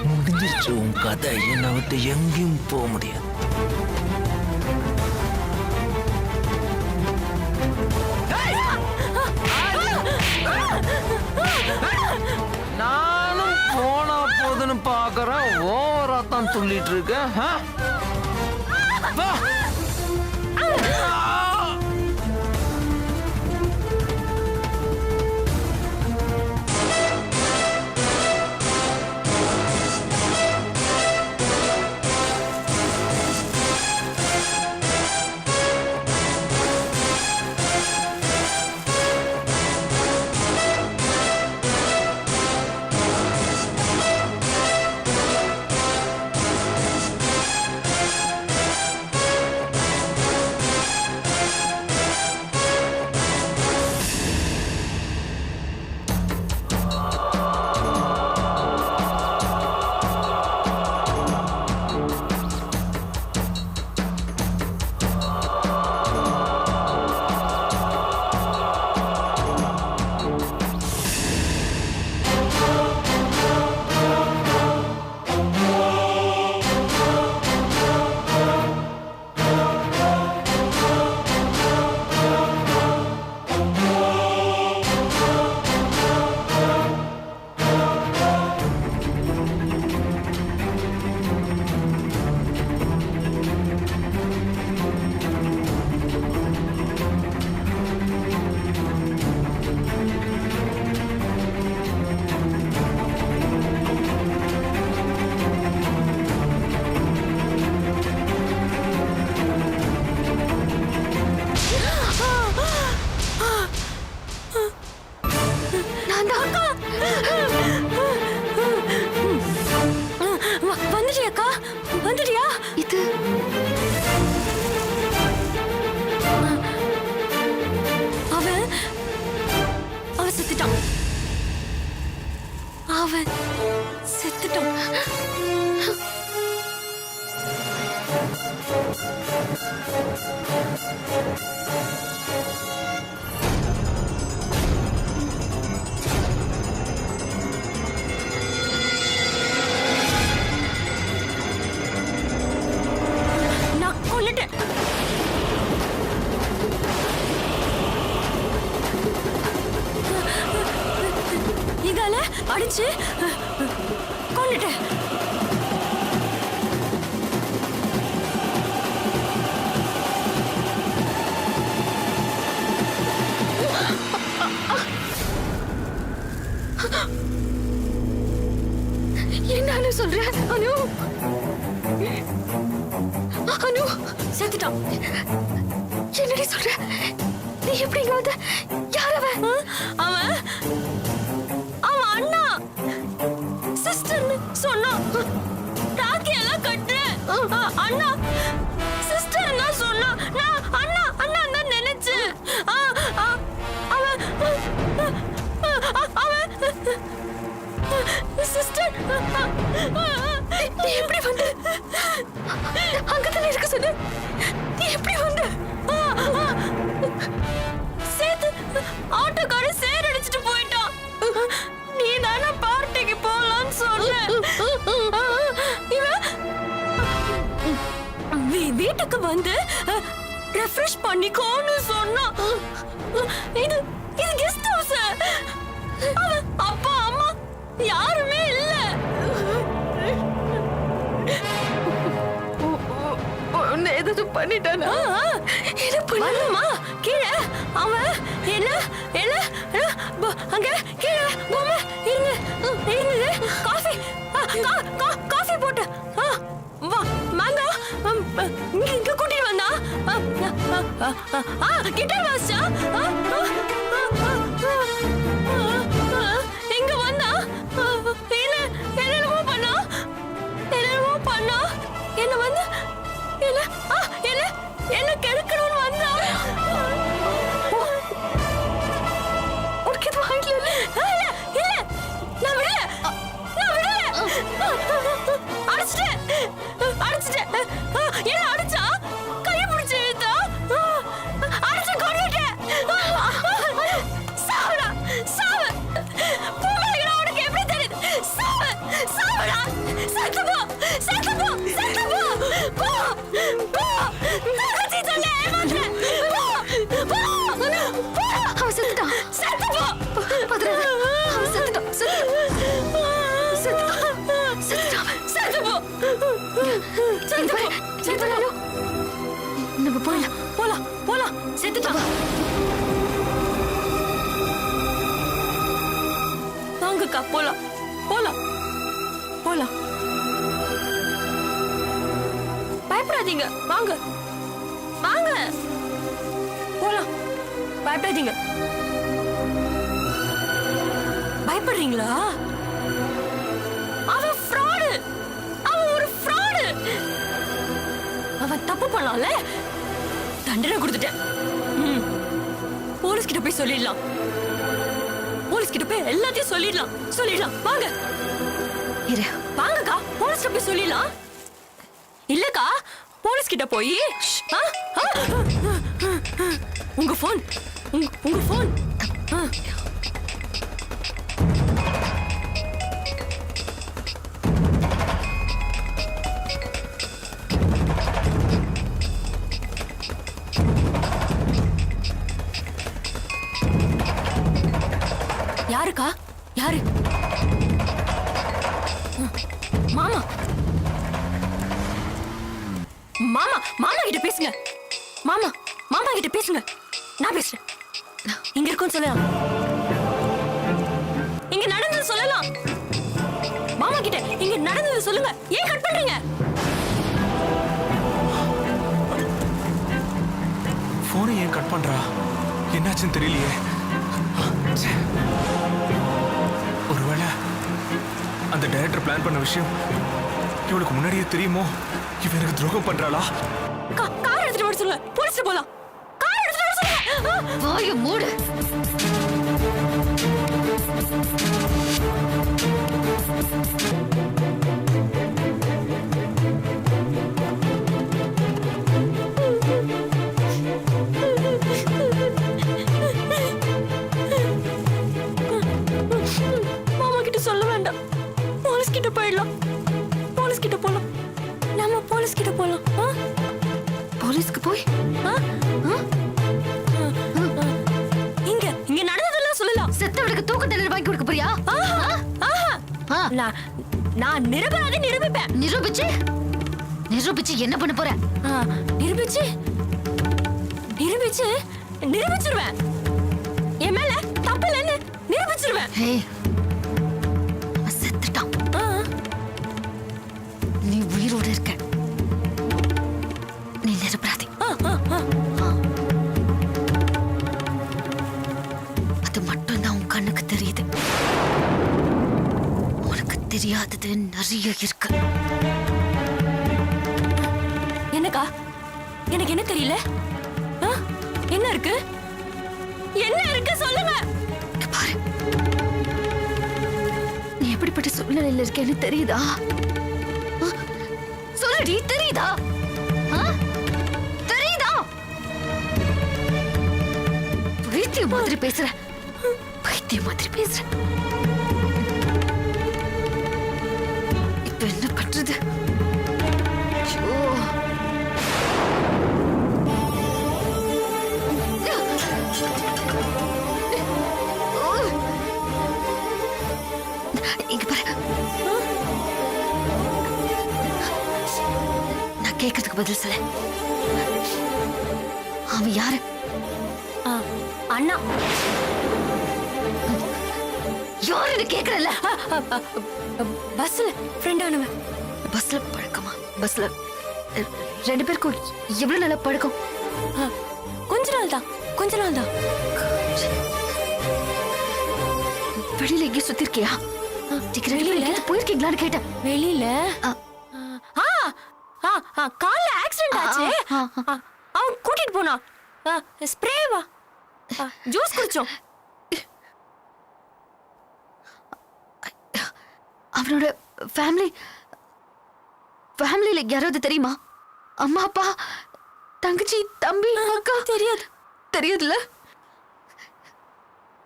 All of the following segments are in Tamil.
முடிஞ்சிருச்சு உன் கதை. என்னை விட்டு எங்கேயும் போக முடியாது. நானும் போனா போதுன்னு பாக்குறேன். ஓவரா தான் துள்ளிட்டு இருக்கேன். அவன் செத்துட்டான். நான் கொன்னுட்டேன். இதால அடிச்சு கொன்னுட்டேன். என்ன சொல்ற அனு? அனு செத்துட்டான். என்னடி சொல்ற? நீ எப்படி வந்து? யார் அவன்? அவன் அண்ணா சிஸ்டர்னு சொன்னான். ராக்கி எல்லாம் கட்டு அண்ணா சிஸ்டர்னா சொன்னா. நான் அண்ணா அண்ணா தான் நினைச்சேன். அவன் சிஸ்டர் நீ எப்படி வந்து? அங்கதானே இருக்க சொன்ன. நீ எப்படி வந்து? சேத்து ஆட்டோக்கார சேர் அடிச்சுட்டு போயிட்டான். நீ தானே பார்ட்டிக்கு போலான்னு சொன்ன. வீட்டுக்கு வந்து ரெஃப்ரெஷ் பண்ணிக்கோன்னு சொன்னா. இது கெஸ்ட் ஹவுஸ். அப்பா அம்மா யாருமே இல்ல. ஏதாவது பண்ணிட்டானா? என்ன பண்ணணுமா? கீழே அவன் என்ன அங்க கீழே பொம்மை இருந்தது. காஃபி போட்டு மாங்கா இங்க கூட்டிட்டு வந்தா. கிட்டார் வாசிச்சா. இங்க வந்தா என்னென்னமோ பண்ணா. என்ன வந்து என்ன கெடுக்கணும்னு வந்தா. உனக்கு இது வாங்கல? இல்ல வாங்கக்கா. வாங்கக்கா போலாம் போலாம் போலாம். பயப்படாதீங்க, வாங்க வாங்க போலாம். பயப்படாதீங்க. பயப்படுறீங்களா? அவன் ஃப்ராடு, அவன் ஒரு ஃப்ராடு. அவன் தப்பு பண்ணால தண்டனை கொடுத்துட்டேன். போலீஸ் கிட்ட போய் சொல்லிடலாம். போலீஸ் கிட்ட போய் எல்லாத்தையும் சொல்லிடலாம். வாங்க வாங்கக்கா, போலீஸ் கிட்ட போய் சொல்லிடலாம். இல்லக்கா, போலீஸ் கிட்ட போய் உங்க போன் உங்க போன். யாருக்கா? யாரு? மாமா மாமா மாமா கிட்ட பேசுங்க. மாமா கிட்ட பேசுங்க. நான் பேசுறேன். இங்க இருக்குன்னு சொல்லலாம். இங்க நடந்தது சொல்லலாம். மாமா கிட்ட இங்க நடந்தது சொல்லுங்க. ஏன் கட் பண்றீங்க? போனை ஏன் கட் பண்றா? என்னாச்சுன்னு தெரியலையே. ஒருவேளை அந்த டைரக்டர் பிளான் பண்ண விஷயம் இவளுக்கு முன்னாடியே தெரியுமோ? இவ எனக்கு துரோகம் பண்றாளா? கார் எடுத்துட்டு வர சொல்லுங்க. போலீஸ்ல போலாம். கார் எடுத்துட்டு வர சொல்லுங்க. வாய மூடு. மாமா கிட்ட சொல்ல வேண்டாம். போலீஸ் கிட்ட போயிடலாம். போலீஸ் கிட்ட போலாம். நம்ம போலீஸ் கிட்ட போலாம். போலீஸ்க்கு போய் இங்க நடந்ததெல்லாம் சொல்லலாம். செத்தவளுக்கு தூக்கு தண்டனை வாங்கி கொடுக்க போறியா? நான் நிரபராதி நிரூபிப்பேன். நிரூபிச்சு என்ன பண்ண போற? நிரூபிச்சிருவேன். என் மேல தப்பு இல்லைன்னு நிரூபிச்சிருவேன். அவன் செத்துட்டான். நீ உயிரோடு இருக்க. நீ நிரபராதி. அது மட்டும்தான் உன் கண்ணுக்கு தெரியுது. உனக்கு தெரியாதது நிறைய இருக்கு. என்னக்கா? எனக்கு என்ன தெரியல? என்ன இருக்கு? என்ன இருக்கு சொல்லுங்க. இங்க பாரு. நீ எப்படிப்பட்ட சூழ்நிலையில இருக்கேன்னு தெரியுதா? சொல்லடி, தெரியுதா? தெரியுதா? பைத்தியம் மாதிரி பேசுற. இப்ப என்ன பண்றது? ஐயோ. இங்க பாரு. நான் கேட்கறதுக்கு பதில் சொல்ல. அவன் யாரு? அண்ணா. யாருன்னு கேக்குறல. பஸ்ல ஃப்ரெண்டானவன். பஸ்ல பழக்கமா? பஸ்ல ரெண்டு பேருக்கும் எவ்வளவு நல்ல பழக்கம்? கொஞ்ச நாள் தான். வெளியில எங்கேயும் சுத்தி இருக்கியா? வெளியில போயிருக்கீங்களான்னு கேட்டேன். வெளியில கால்ல ஆக்சிடென்ட் ஆச்சு. அவன் கூட்டிட்டு போனான். ஸ்ப்ரேவா ஜூஸ் குடிச்சோம். அவனோட ஃபேமிலில யாராவது தெரியுமா? அம்மா, அப்பா, தங்கச்சி, தம்பி, அக்கா? தெரியாதுல்ல?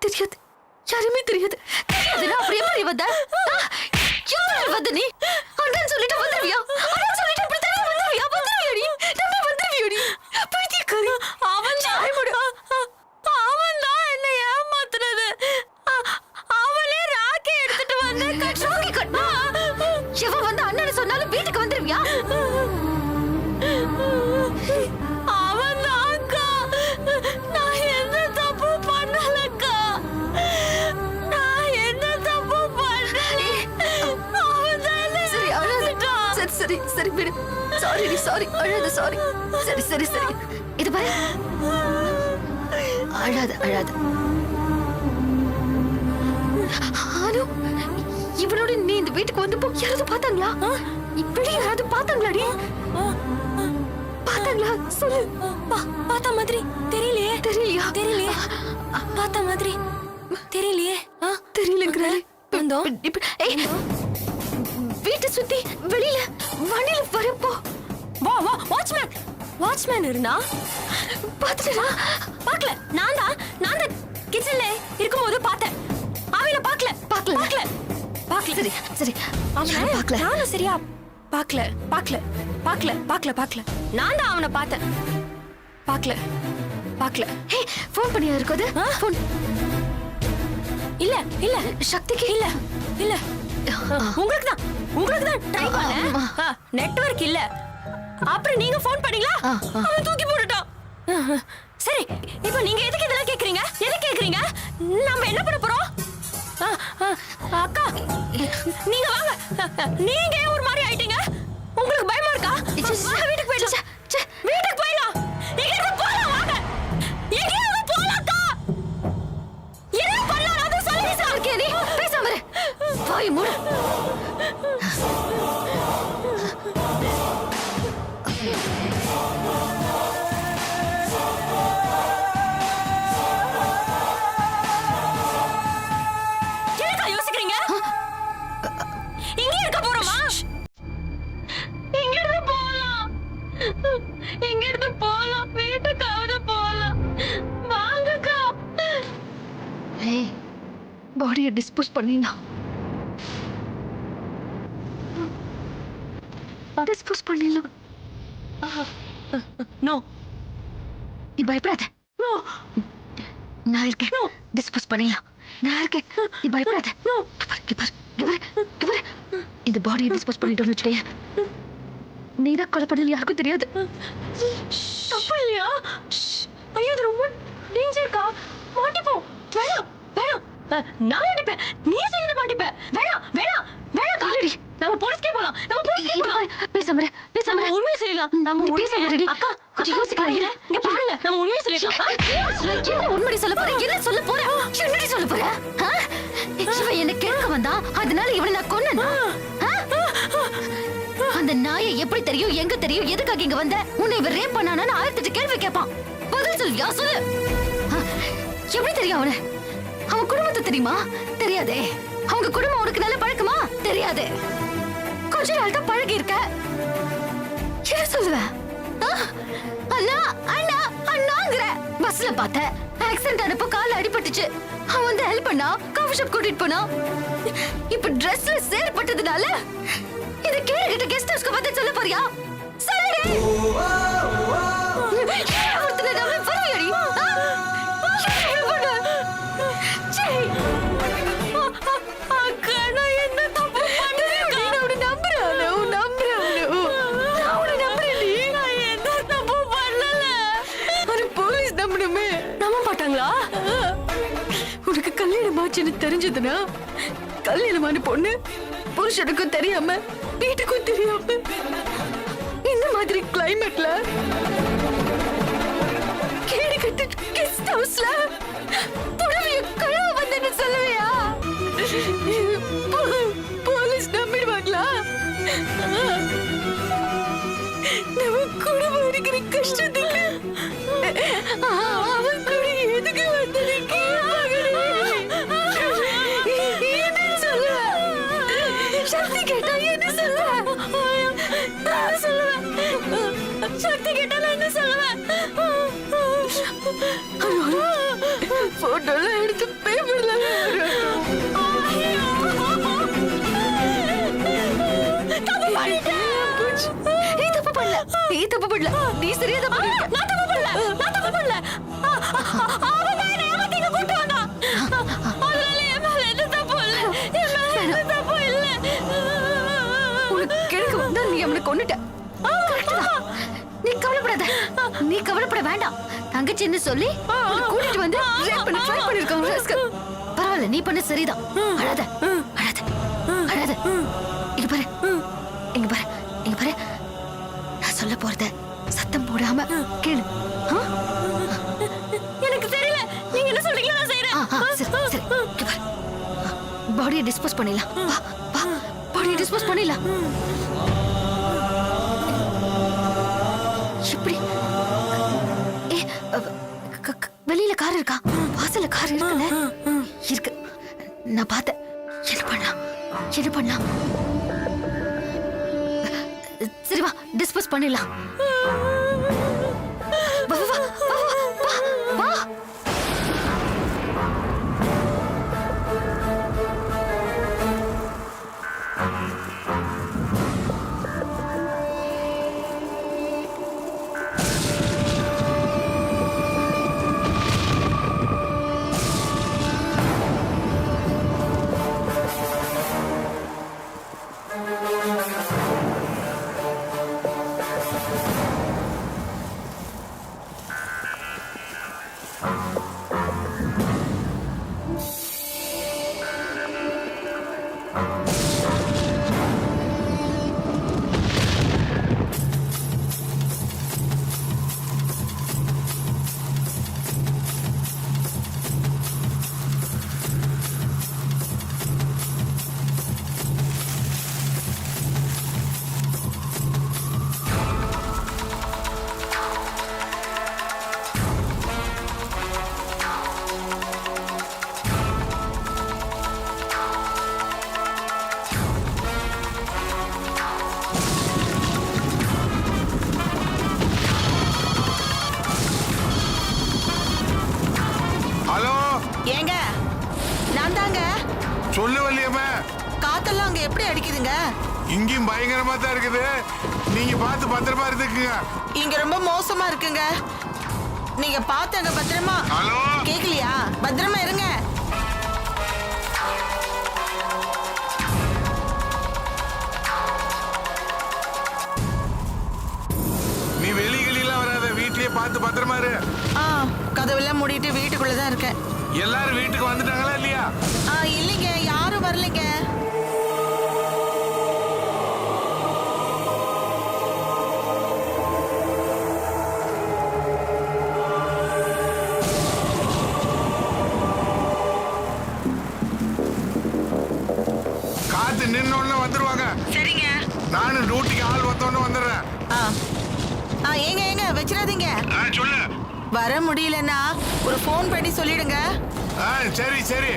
தெரியாது. யாருமே தெரியாது. தெரியாதுன்னா அப்புறம் எப்படி வந்த? யாரு வந்த நீ? அண்ணன் சொல்லிட்டு வந்துருவியா? அண்ணன் சொல்லிட்டு இப்படி தானே வந்துருவியா? வந்துருவியாடி? நம்பி வந்துருவியாடி? பைத்தியக்காரி. அவன் தான் என்ன ஏமாத்துறது. அவளே ராக்கி எடுத்துட்டு வந்து ராக்கி கட்டா? எவன் வந்து அண்ணன் சொன்னாலும் வீட்டுக்கு வந்துருவியா? அவன் தான் அக்கா. சரி சரி விடு. சாரி டி, சாரி. அழாத, சாரி. சரி சரி சரி. இது பாரு. அழாத அழாத. அனு, இவனோட நீ இந்த வீட்டுக்கு வந்தப்போ யாராவது பார்த்தாங்களா? இப்படி யாராவது பார்த்தாங்களாடி? பார்த்தாங்களா? சொல்லு. பார்த்த மாதிரி தெரியலையே. தெரியலையா? தெரியலையே. பார்த்த மாதிரி தெரியலையே. தெரியலங்கிறாரு. வந்தோம். ஏய், வீட்டை சுத்தி வெளியில வண்டியில வரப்போ வா வா, வாட்ச்மேன். வாட்ச்மேன் இருந்தா பாத்துட்டா? பார்க்கல. நான் தான் கிச்சன்ல இருக்கும்போது பார்த்தேன். அவனை பார்க்கல. பார்க்கல. சரி சரி. அவனை பார்க்கல. நானும் சரியா பார்க்கல. நான் தான் அவனை பார்த்தேன். பார்க்கல. ஹே, ஃபோன் பண்ணியா இருக்குது? ஃபோன் இல்ல சக்திக்கு இல்ல உங்களுக்கு தான் ட்ரை பண்ணேன். நெட்வொர்க் இல்ல. அப்புறம் நீங்க ஃபோன் பண்ணீங்களா? அவன் தூக்கி போட்டுட்டான். சரி, இப்போ நீங்க எதுக்கு இதெல்லாம் கேக்குறீங்க? நாம என்ன பண்ண போறோம்? அக்கா, நீங்க வாங்க. நீங்க ஏன் ஒரு மாதிரி ஆயிட்டீங்க? உங்களுக்கு பயமா இருக்கா? வாங்க, வீட்டுக்கு போயிடலாம். வீட்டுக்கு போயிடலாம். எங்க போலாம்? வாங்க, எங்கேயாவது போலாம். அக்கா, என்ன பண்ணலாம்? அது சொல்லுங்க சார். நீ பேசாம இரு. வாய் மூடு. என்னக்கா யோசிக்கிறீங்க? இங்கே இருக்க போறோமா? எங்க இருந்து போலாம்? வீட்டுக்காவது போலாம். வாங்கக்கா. ஏய், பாடியை டிஸ்போஸ் பண்ணினா. டிஸ்போஸ் பண்ணிடலாம். நோ, நீ பயப்படாத. நோ, நான் இருக்கேன். டிஸ்போஸ் பண்ணிடலாம். நான் இருக்கேன். நீ பயப்படாத. இந்த பாடியை டிஸ்போஸ் பண்ணிட்டோம்னு வச்சுக்கேன், நீதான் கொலை பண்ணல, யாருக்கும் தெரியாது. தப்பு இல்லையா? ஐயோ, இது ரொம்ப டேஞ்சர்க்கா. மாட்டிப்போம். வேணாம். நான் அடிப்பேன். நீ செய்யற மாட்டிப்ப. வேணாம். காலடி. நம்ம போலீஸ்க்கே போலாம். பேசாம இரு. உண்மையை சொல்லலாம். நம்ம நீ உண்மையை பேசாம இருடி. அக்கா, கொஞ்சம் யோசிக்காதீங்க. இங்க பாருங்க. நம்ம உண்மையை சொல்லலாம். என்ன உண்மையை சொல்ல போற? என்ன சொல்ல போற? என்னடி சொல்ல போற? இவன் என்ன கேட்க வந்தா, அதனால இவனை நான் கொன்னேனா? அந்த நாயை எப்படி தெரியும், எங்க தெரியும், எதுக்காக இங்க வந்த, உன்னை இவன் ரேப் பண்ணானு 1008 கேள்வி கேட்பான். பதில் சொல்லியா? சொல்லு. எப்படி தெரியும் அவனை? அவன் குடும்பத்தை தெரியுமா? தெரியாதே. அவங்க குடும்பம் உனக்கு நல்ல பழக்கமா? தெரியாது. கொஞ்ச நாள் தான் பழகி இருக்க. என்ன சொல்லுவ? அண்ணாங்கிற. பஸ்ல பார்த்த ஆக்சிடென்ட் ஆனப்போ கால அடிபட்டுச்சு. அவன் வந்து ஹெல்ப் பண்ணா, காஃபி ஷாப் கூட்டிட்டு போனா. இப்ப ட்ரெஸ்ல சேர்பட்டதுனால இத கேட்டுக்கிட்ட கெஸ்ட் ஹவுஸ்க்கு வந்து சொல்ல போறியா? சொல்லுடி. ஒருத்தனை நம்பி பரவாயில்லைடி. அக்கா, நான் என்ன தப்பு பண்ணேன்? நான் உன்னை நம்புறேன். நான் எந்த தப்பு பண்ணல. ஒரு போலீஸ் நம்பணுமே. நம்ப மாட்டாங்களா? உனக்கு கல்யாணம் ஆச்சுன்னு தெரிஞ்சதுன்னா, கல்யாணமான பொண்ணு புருஷனுக்கும் தெரியாம, வீட்டுக்கும் தெரியாம, இந்த மாதிரி கிளைமேட்ல கேடு கட்டு கெஸ்ட் ஹவுஸ்ல புடவைய கழுவ வந்தேன்னு சொல்லுவியா? போலீஸ் நம்பிடுவாங்களா? நம்ம குடும்பம் இருக்கிற கஷ்டத்துக்கு அவன் கூட எதுக்கு வந்தது என்ன சொல்லுவ? சக்தி கேட்டா என்ன சொல்லுவ? நான் சொல்லுவேன். சக்தி கேட்டா நான் என்ன சொல்லுவேன்? போட்டோலாம் எடுத்து பேப்பர்ல நீ தப்பு பண்ணல. நீ சரியா தப்பு பண்ணல. நான் தப்பு பண்ணல. அவன் தான் என்னை ஏமாத்தி இங்க கூட்டு வந்தான். அதனால என் மேல எந்த தப்பும் இல்ல. உனக்கு கிழக்கு வந்தா நீ அவனை கொன்னுட்ட. நீ கவலைப்பட வேண்டாம். தங்கச்சின்னு சொல்லி உன்னை கூட்டிட்டு வந்து ரேப் பண்ண ட்ரை பண்ணிருக்காங்க. பரவாயில்ல, நீ பண்ண சரிதான். அழாத. இங்க பாரு. சரி பாடியை டிஸ்போஸ் பண்ணிடலாம். வா வா பாடியை டிஸ்போஸ் பண்ணிடலாம். எப்படி ஏ வெளியில கார் இருக்கா? வாசல்ல கார் இருக்குல்ல? இருக்கு, நான் பார்த்தேன். என்ன பண்ணலாம்? சரி வா டிஸ்போஸ் பண்ணிடலாம். வா வா வா வா வா. ஏங்க நான் தாங்க. சொல்லு வள்ளியம்மா. காத்தெல்லாம் அங்க எப்படி அடிக்குதுங்க? இங்கேயும் பயங்கரமா தான் இருக்குது. நீங்க பார்த்து பத்திரமா இருந்துக்குங்க. இங்க ரொம்ப மோசமா இருக்குங்க. நீங்க பாத்துங்க பத்திரமா. ஹலோ கேக்கலையா? பத்திரமா இருங்க. நீ வெளிகளெல்லாம் வராத, வீட்லயே பார்த்து பத்திரமா இரு. கதவெல்லாம் மூடிட்டு வீட்டுக்குள்ளதான் இருக்கேன். எல்லாரும் வீட்டுக்கு வந்துட்டாங்களா இல்லையா? இல்லைங்க, யாரும் வரலைங்க. காத்து நின்னோன்னு வந்துருவாங்க. சரிங்க. நானும் டியூட்டிக்கு ஆள் வந்தோன்னு வந்துடுறேன். ஏங்க வச்சிடாதீங்க. சொல்லு. வர முடியலன்னா ஒரு ஃபோன் பண்ணி சொல்லிடுங்க. சரி